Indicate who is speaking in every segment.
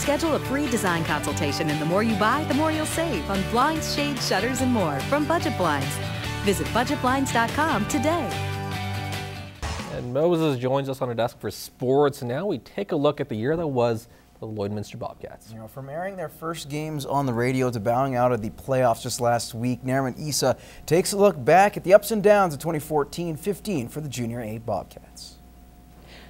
Speaker 1: Schedule a free design consultation, and the more you buy, the more you'll save on blinds, shades, shutters, and more from Budget Blinds. Visit budgetblinds.com today.
Speaker 2: And Moses joins us on our desk for sports. And now we take a look at the year that was the Lloydminster Bobcats.
Speaker 3: You know, from airing their first games on the radio to bowing out of the playoffs just last week, Nerman Issa takes a look back at the ups and downs of 2014-15 for the Junior A Bobcats.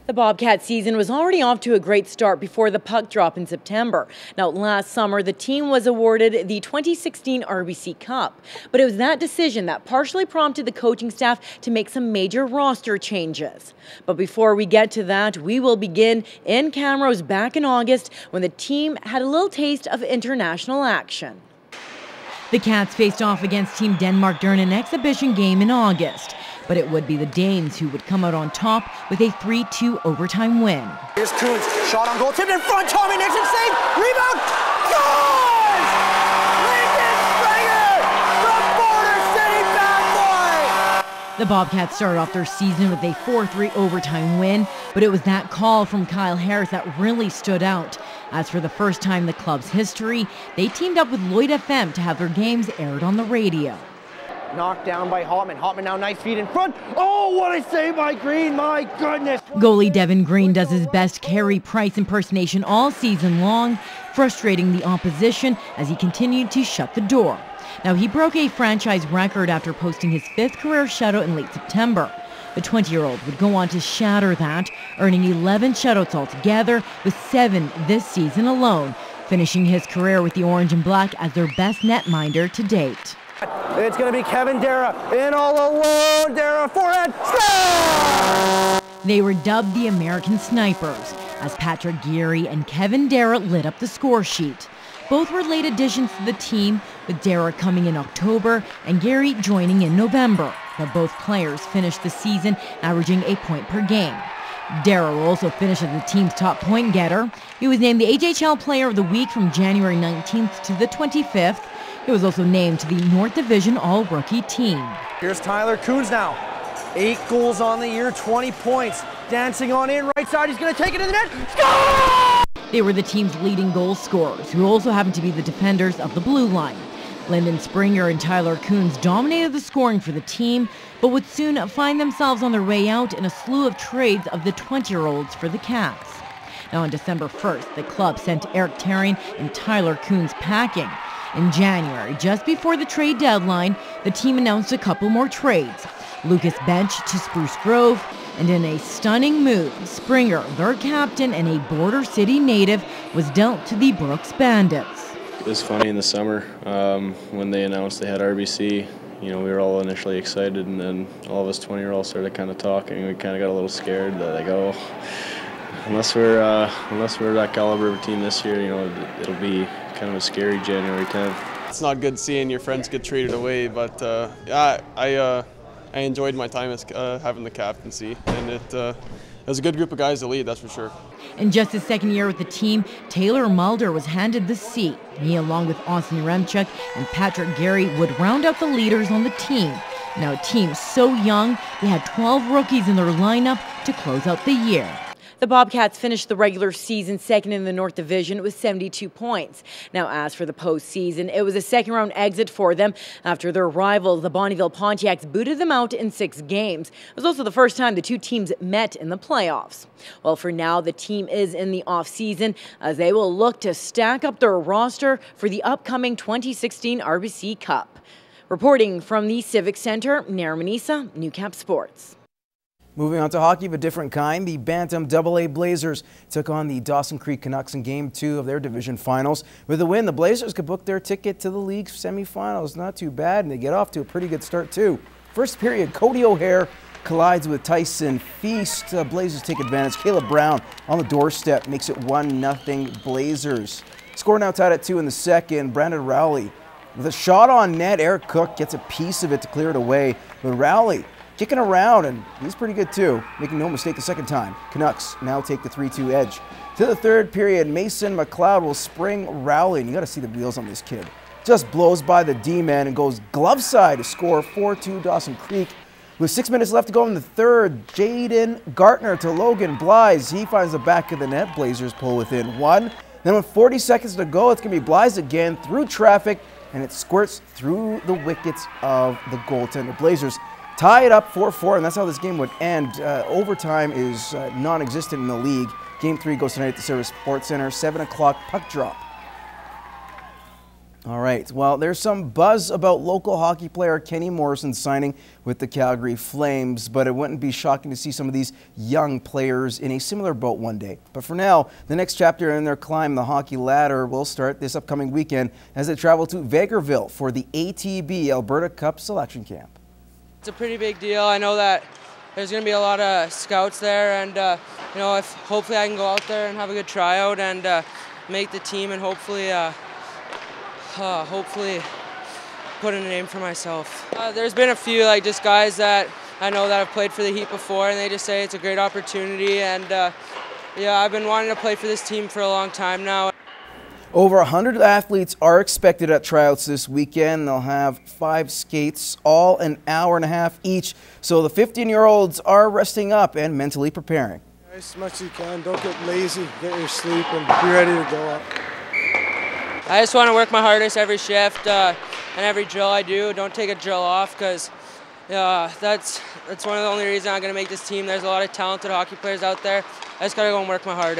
Speaker 4: The Bobcat season was already off to a great start before the puck drop in September. Now, last summer, the team was awarded the 2016 RBC Cup, but it was that decision that partially prompted the coaching staff to make some major roster changes. But before we get to that, we will begin in Camrose back in August when the team had a little taste of international action. The Cats faced off against Team Denmark during an exhibition game in August. But it would be the Danes who would come out on top with a 3-2 overtime win.
Speaker 5: Here's Coons, shot on goal, tipped in front, Tommy Nixon save, rebound, scores! Lincoln Springer, the Border City bad boy!
Speaker 4: The Bobcats started off their season with a 4-3 overtime win, but it was that call from Kyle Harris that really stood out. As for the first time in the club's history, they teamed up with Lloyd FM to have their games aired on the radio.
Speaker 5: Knocked down by Hotman. Hotman now nice feet in front. Oh, what a save by Green, my goodness.
Speaker 4: Goalie Devin Green does his best Carey Price impersonation all season long, frustrating the opposition as he continued to shut the door. Now, he broke a franchise record after posting his 5th career shutout in late September. The 20-year-old would go on to shatter that, earning 11 shutouts altogether, with 7 this season alone, finishing his career with the Orange and Black as their best netminder to date.
Speaker 5: It's going to be Kevin Dara in all alone. Dara forehand, score!
Speaker 4: They were dubbed the American Snipers as Patrick Geary and Kevin Dara lit up the score sheet. Both were late additions to the team, with Dara coming in October and Geary joining in November. But both players finished the season averaging a point per game. Dara will also finish as the team's top point getter. He was named the AHL Player of the Week from January 19th to the 25th. He was also named to the North Division All-Rookie team.
Speaker 5: Here's Tyler Coons now. 8 goals on the year, 20 points. Dancing on in, right side, he's going to take it in the net. Score!
Speaker 4: They were the team's leading goal scorers, who also happened to be the defenders of the blue line. Lyndon Springer and Tyler Coons dominated the scoring for the team, but would soon find themselves on their way out in a slew of trades of the 20-year-olds for the Cats. Now, on December 1st, the club sent Eric Therrien and Tyler Coons packing. In January, just before the trade deadline, the team announced a couple more trades. Lucas Bench to Spruce Grove, and in a stunning move, Springer, their captain and a Border City native, was dealt to the Brooks Bandits.
Speaker 6: It was funny in the summer when they announced they had RBC. You know, we were all initially excited, and then all of us 20-year-olds started kind of talking. We kind of got a little scared that, like, oh, unless we're that caliber of a team this year, you know, it'll be kind of a scary January 10th.
Speaker 7: It's not good seeing your friends get traded away, but yeah, I enjoyed my time as having the captaincy, and it was a good group of guys to lead, that's for sure.
Speaker 4: In just his second year with the team, Taylor Mulder was handed the seat. He, along with Austin Remchuk and Patrick Geary, would round out the leaders on the team. Now, a team so young, they had 12 rookies in their lineup to close out the year. The Bobcats finished the regular season second in the North Division with 72 points. Now, as for the postseason, it was a second-round exit for them after their rivals, the Bonnyville Pontiacs, booted them out in 6 games. It was also the first time the two teams met in the playoffs. Well, for now, the team is in the off-season as they will look to stack up their roster for the upcoming 2016 RBC Cup. Reporting from the Civic Center, Nerman Issa, Newcap Sports.
Speaker 3: Moving on to hockey of a different kind, the Bantam AA Blazers took on the Dawson Creek Canucks in Game 2 of their division finals. With a win, the Blazers could book their ticket to the league's semifinals. Not too bad, and they get off to a pretty good start too. First period, Cody O'Hare collides with Tyson Feast. Blazers take advantage. Caleb Brown on the doorstep makes it 1-0 Blazers. Score now tied at 2 in the second. Brandon Rowley with a shot on net. Eric Cook gets a piece of it to clear it away, but Rowley kicking around, and he's pretty good too, making no mistake the second time. Canucks now take the 3-2 edge. To the third period, Mason McLeod will spring Rowley, and you got to see the wheels on this kid. Just blows by the D-man and goes glove side to score 4-2 Dawson Creek. With 6 minutes left to go in the third, Jaden Gartner to Logan Blythe. He finds the back of the net. Blazers pull within 1. Then with 40 seconds to go, it's going to be Blythe again through traffic, and it squirts through the wickets of the goaltender. Blazers tie it up 4-4, and that's how this game would end. Overtime is non-existent in the league. Game 3 goes tonight at the Service Sports Center, 7 o'clock puck drop. All right, well, there's some buzz about local hockey player Kenny Morrison signing with the Calgary Flames, but it wouldn't be shocking to see some of these young players in a similar boat one day. But for now, the next chapter in their climb the hockey ladder will start this upcoming weekend as they travel to Vegreville for the ATB Alberta Cup selection camp.
Speaker 8: It's a pretty big deal. I know that there's going to be a lot of scouts there, and you know, if hopefully I can go out there and have a good tryout and make the team, and hopefully put in a name for myself. There's been a few just guys that I know that have played for the Heat before, and they just say it's a great opportunity, and yeah, I've been wanting to play for this team for a long time now.
Speaker 3: Over 100 athletes are expected at tryouts this weekend. They'll have 5 skates, all an hour and a half each. So the 15-year-olds are resting up and mentally preparing.
Speaker 9: As much as you can, don't get lazy, get your sleep, and be ready to go up.
Speaker 8: I just want to work my hardest every shift and every drill I do. Don't take a drill off, because that's one of the only reasons I'm going to make this team. There's a lot of talented hockey players out there. I just got to go and work my hardest.